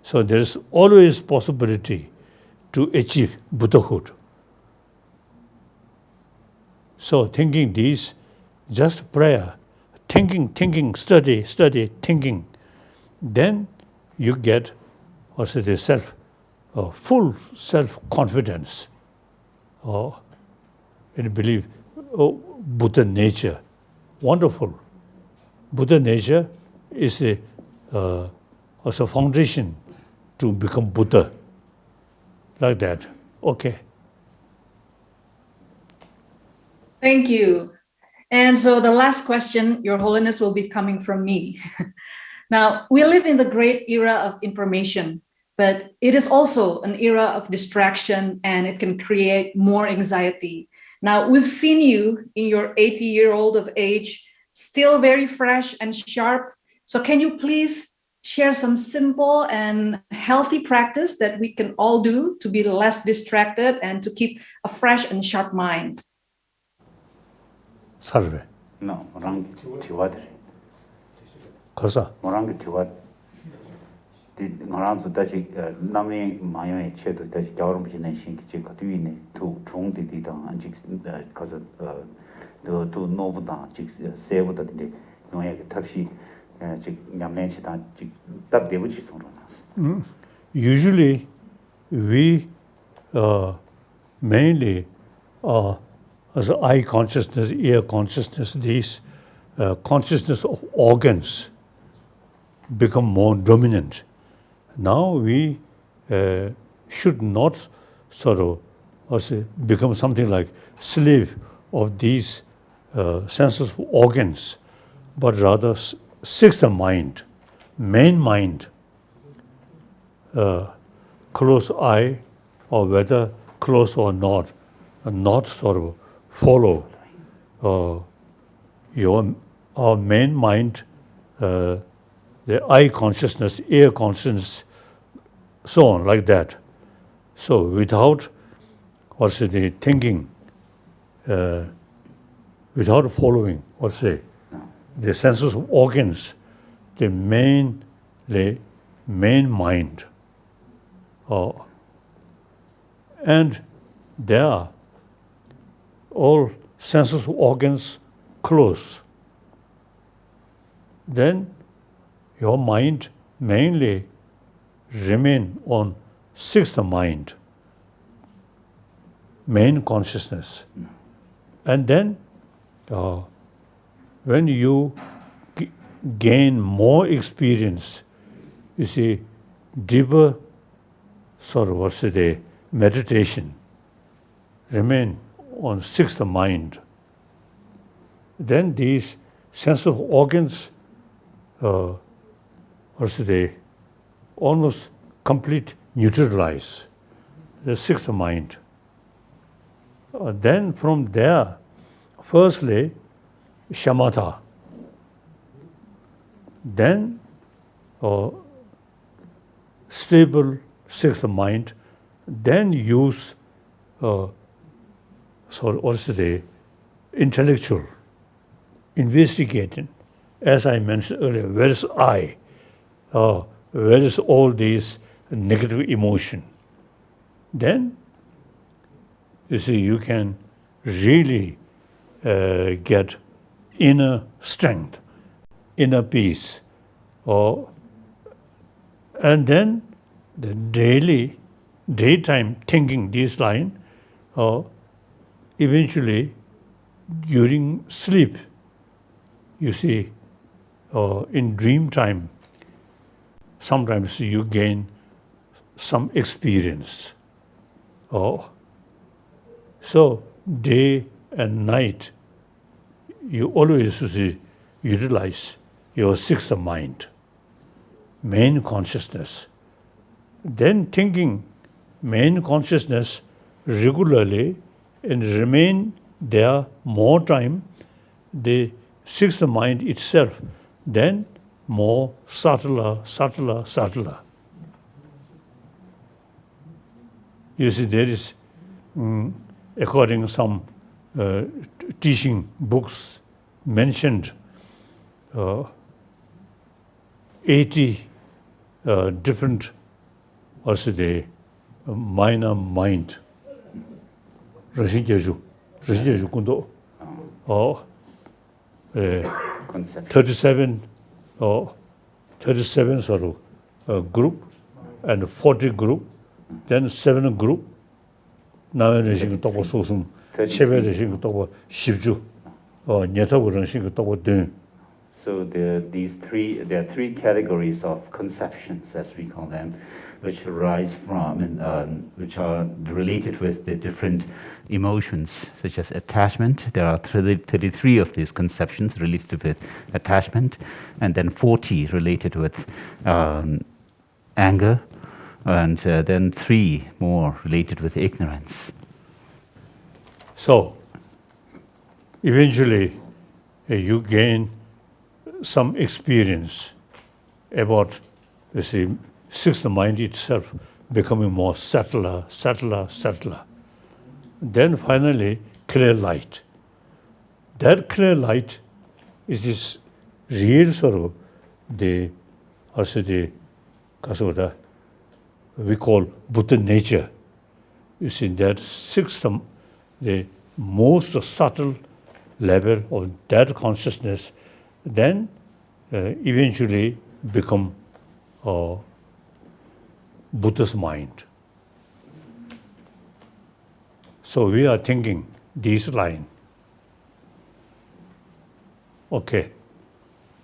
So there is always possibility to achieve Buddhahood. So thinking this, just prayer, thinking, study, thinking, then you get also the full self-confidence, and believe, Buddha nature, wonderful. Buddha nature is as a foundation to become Buddha, like that. Okay. Thank you. And so the last question, Your Holiness, will be coming from me. Now, we live in the great era of information, but it is also an era of distraction, and it can create more anxiety. Now, we've seen you in your 80-year-old of age, still very fresh and sharp. So can you please share some simple and healthy practice that we can all do to be less distracted and to keep a fresh and sharp mind? Sarve. No, orang tiwad. Kosa. Orang tiwad. Di orang tu tadi nami mayo che tu tadi jauh lebih jenis sih kita katu ini tu trong di dah anjing kaza tu novu dah anjing sewa tadi ni noya kita tapi cik nyamlen sih dah cik tak dewu cik sorang. Usually, we mainly as eye consciousness, ear consciousness, these consciousness of organs become more dominant. Now we should not sort of become something like slave of these senses organs, but rather sixth mind, main mind, close eye, or whether close or not sort of follow our main mind, the eye consciousness, ear consciousness, so on, like that. So without the thinking, without following, the senses of organs, the main mind, and there are all senses of organs close. Then your mind mainly remain on sixth mind, main consciousness. And then when you gain more experience, you see, deeper sort of meditation, remain on sixth mind. Then these sense of organs almost complete neutralize the sixth mind. Then from there, firstly, shamatha. Then stable sixth mind. Then use intellectual, investigating. As I mentioned earlier, where is I? Where is all these negative emotion? Then, you see, you can really get inner strength, inner peace. And then the daytime thinking, this line, eventually during sleep, you see, in dream time, sometimes you gain some experience. So day and night, you always utilize your sixth mind, main consciousness. Then thinking main consciousness regularly and remain there more time, the sixth mind itself, then more subtler. You see, there is, according to some teaching books, mentioned 80 different, also the minor mind. Rashijeju kundo. 37 or 37 sort of group and 40 group, then 7 group. Now rishing to sosum, chebe rishing to shibju, or nyeta rishing to dun. So there are three categories of conceptions, as we call them, which arise from and which are related with the different emotions, such as attachment. There are 33 of these conceptions related with attachment, and then 40 related with anger, and then 3 more related with ignorance. So, eventually, you gain some experience about, you see, sixth mind itself becoming more subtler. Then finally, clear light. That clear light is this real sort of we call Buddha nature. You see, that sixth, the most subtle level of that consciousness, then eventually become Buddha's mind. So we are thinking this line. Okay.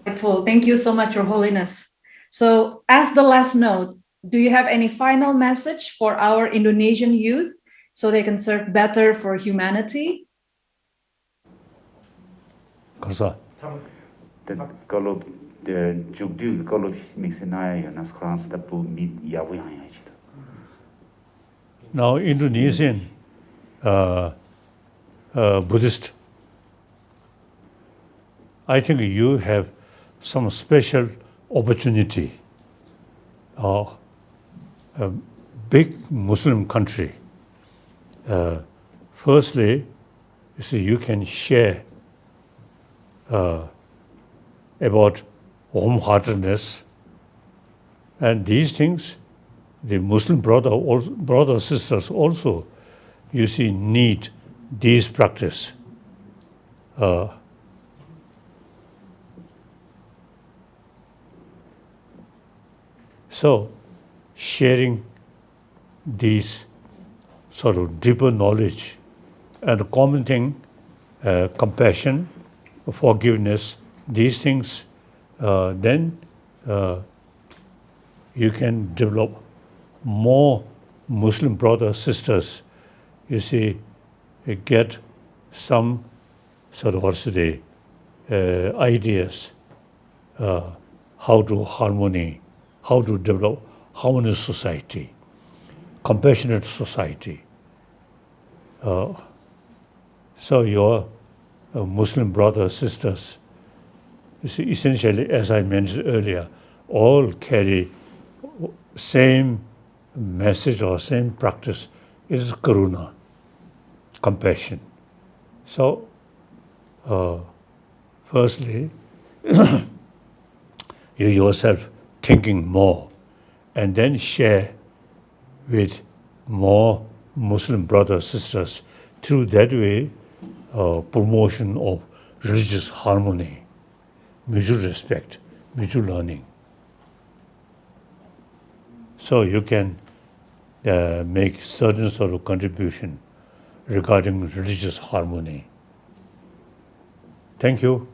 Wonderful. Thank you so much, Your Holiness. So as the last note, do you have any final message for our Indonesian youth so they can serve better for humanity? Kasa. Kalau jugdu kalau mixinaya nas krans tapu mid yawi hanya. Now Indonesian Buddhist, I think you have some special opportunity. A big Muslim country. Firstly, you see, you can share about warm-heartedness, and these things, the Muslim brothers sisters also, you see, need these practice. So, sharing these sort of deeper knowledge and commenting compassion, forgiveness, these things, then you can develop more Muslim brothers, sisters, you see, get some sort of ideas how to harmony, how to develop harmonious society, compassionate society. So your Muslim brothers, sisters, you see, essentially, as I mentioned earlier, all carry same message or same practice, is karuna, compassion. So, firstly, you yourself thinking more, and then share with more Muslim brothers, sisters, through that way, promotion of religious harmony, mutual respect, mutual learning. So you can make certain sort of contribution regarding religious harmony. Thank you.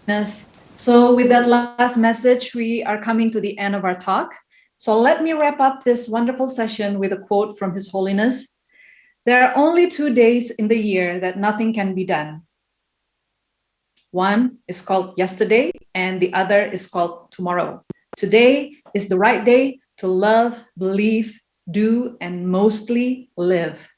Yes. So with that last message, we are coming to the end of our talk. So let me wrap up this wonderful session with a quote from His Holiness. There are only 2 days in the year that nothing can be done. One is called yesterday, and the other is called tomorrow. Today is the right day to love, believe, do, and mostly live.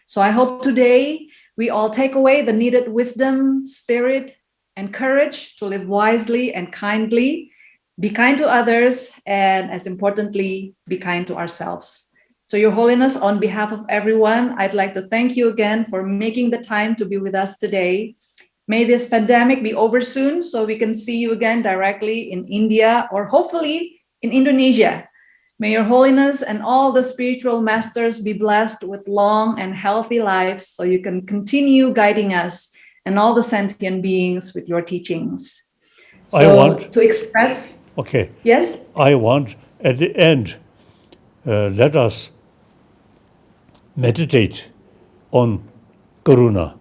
So I hope today we all take away the needed wisdom, spirit, and courage to live wisely and kindly, be kind to others, and as importantly, be kind to ourselves. So Your Holiness, on behalf of everyone, I'd like to thank you again for making the time to be with us today. May this pandemic be over soon so we can see you again directly in India or hopefully in Indonesia. May Your Holiness and all the spiritual masters be blessed with long and healthy lives so you can continue guiding us and all the sentient beings with your teachings. I So want- to express, Okay. yes? I want at the end, let us meditate on karuna,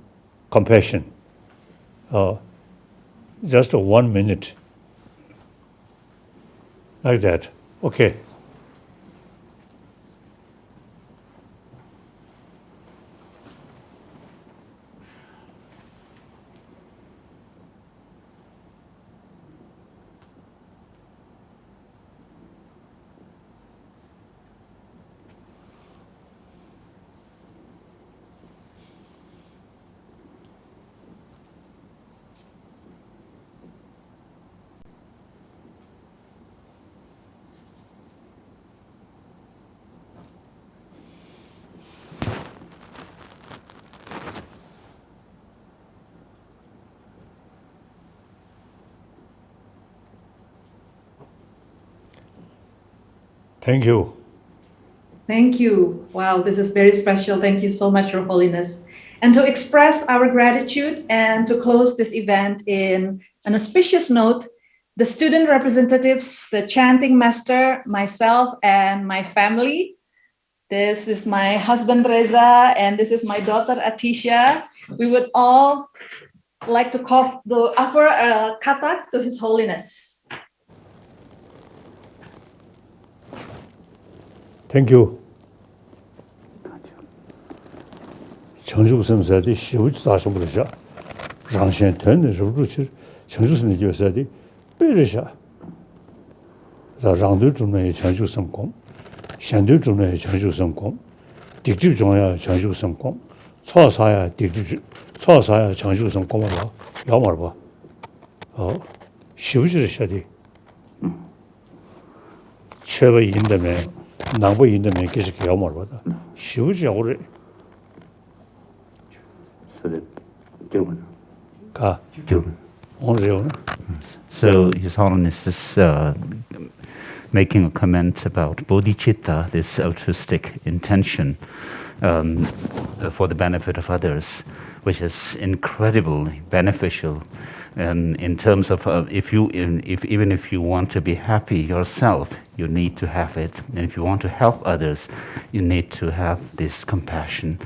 compassion. Just 1 minute. Like that. Okay. Thank you. Thank you. Wow, this is very special. Thank you so much, Your Holiness. And to express our gratitude and to close this event in an auspicious note, the student representatives, the chanting master, myself, and my family. This is my husband, Reza, and this is my daughter, Atisha. We would all like to offer a kata to His Holiness. Thank you. 청주선사의 시우지 다시보르샤 장신된 루루치 청주선의 교사의 베르샤 장도 중의 청주선공 현대 중의 청주선공 딕집 중의 청주선공 초사야 딕집 초사야 청주선공을 야말 봐 시우지를 샤디 최고 인도면 남부 인도면 계속 야말 봐다 시우지 오래 So His Holiness is making a comment about bodhicitta, this altruistic intention for the benefit of others, which is incredibly beneficial. And in terms of even if you want to be happy yourself, you need to have it, and if you want to help others, you need to have this compassion.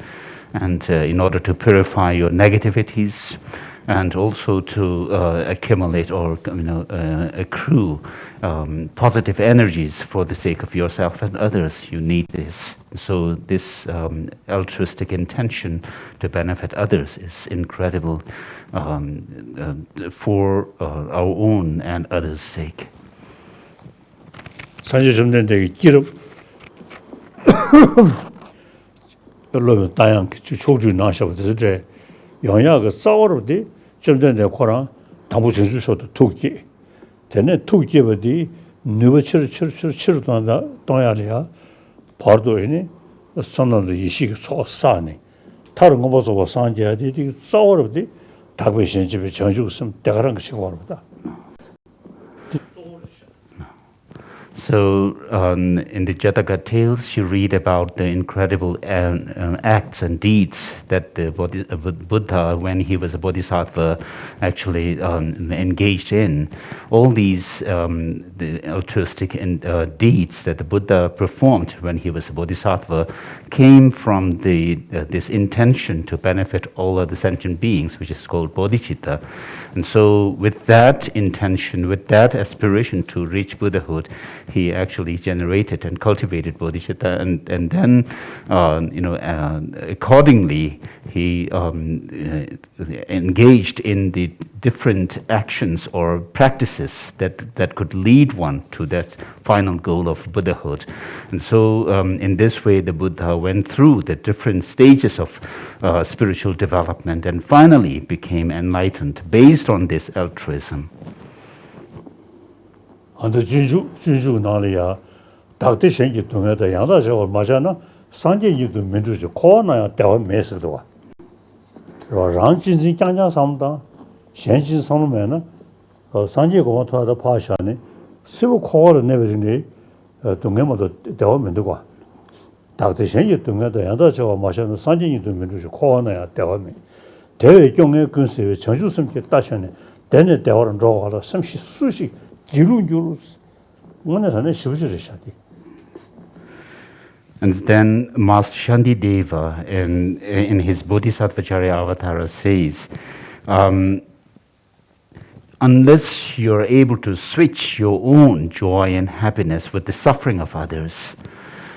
And in order to purify your negativities, and also to accumulate or accrue positive energies for the sake of yourself and others, you need this. So this altruistic intention to benefit others is incredible for our own and others' sake. 산지점된데 기름 여러분 다양 초주 나셔도 제 영야가 싸워르디 점된데 코랑 당부 정주서도 투기 되네 투기버디 누버치르치르치르치르도나 동야리아 바르도에니 선언도 이식 소사네 다른 거 보고 산지야디 싸워르디 다베신 집에 전주금 대가란 것이 와르다. So in the Jataka tales, you read about the incredible acts and deeds that the Buddha, when he was a bodhisattva, actually engaged in. All these the altruistic deeds that the Buddha performed when he was a bodhisattva came from this intention to benefit all other sentient beings, which is called bodhicitta. And so with that intention, with that aspiration to reach Buddhahood, he actually generated and cultivated bodhicitta, and then, accordingly, he engaged in the different actions or practices that could lead one to that final goal of Buddhahood. And so, in this way, the Buddha went through the different stages of spiritual development and finally became enlightened based on this altruism. 안데 진주 나리야 닥대 생기 동에다 양다 저거 맞잖아 산제 유도 민주주 코나야 대화 메스도 와 랑진진 장장 삼다 현진 선면은 산제 고마토다 파샤네 스부 코어를 내버리니 동에모도 대화 면도고 닥대 생기 동에다 양다 저거 맞잖아 산제 유도 민주주 코나야 대화 메 대외 경에 근세에 정주섬께 따셔네 대내 대화를 들어가서 삼시 수식 기lun기로 원에서는 시부지르샤디. And then Master Shantideva in his Bodhisattvacharya Avatara says, unless you're able to switch your own joy and happiness with the suffering of others,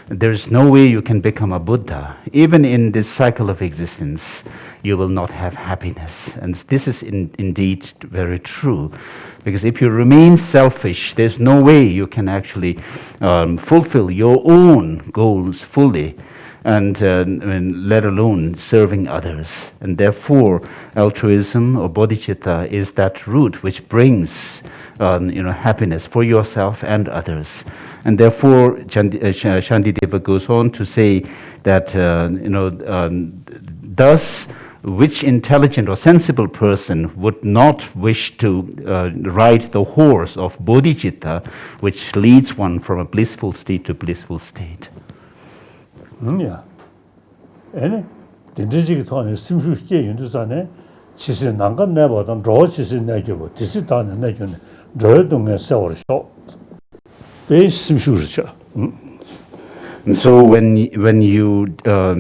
there's no way you can become a Buddha. Even in this cycle of existence, you will not have happiness. And this is indeed very true. Because if you remain selfish, there's no way you can actually fulfill your own goals fully, and let alone serving others. And therefore, altruism or bodhicitta is that root which brings happiness for yourself and others. And therefore, Shantideva goes on to say that, thus, which intelligent or sensible person would not wish to ride the horse of bodhicitta, which leads one from a blissful state to blissful state? Yeah. And the Tony Simshu Yundusane, she said, Nangan never done draw, she said, Nagibo, this is done and Nagan, Dredung and Sour Shop. They Simshu. And so when you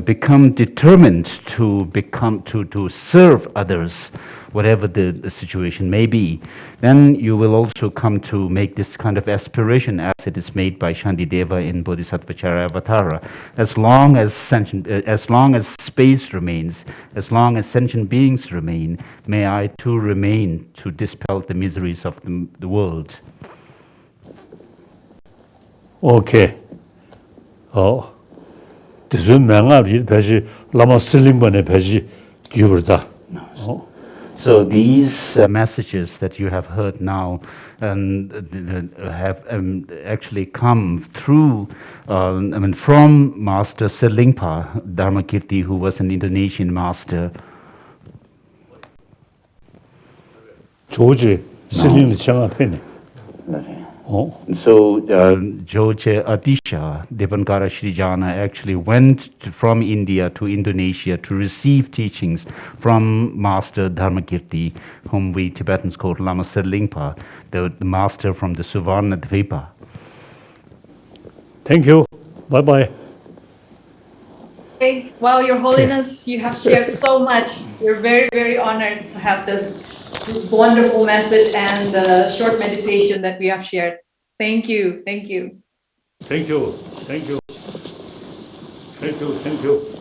become determined to serve others, whatever the situation may be, then you will also come to make this kind of aspiration as it is made by Shantideva in Bodhisattvacharya Avatara. As long as space remains, as long as sentient beings remain, may I too remain to dispel the miseries of the world. Okay. This is Mangari Peji, Lama Silingban Peji, Giverda. So these messages that you have heard now have actually come through, from Master Selingpa Dharmakirti, who was an Indonesian master. George Siling Changapene. So George Adisha Devankara Srijana actually went from India to Indonesia to receive teachings from Master Dharmakirti, whom we Tibetans call Lama Serlingpa, the master from the Suvarna Dvipa. Thank you. Bye-bye. Okay. Well, Your Holiness, you have shared so much. We're very, very honored to have this wonderful message and the short meditation that we have shared. Thank you. Thank you. Thank you. Thank you. Thank you. Thank you.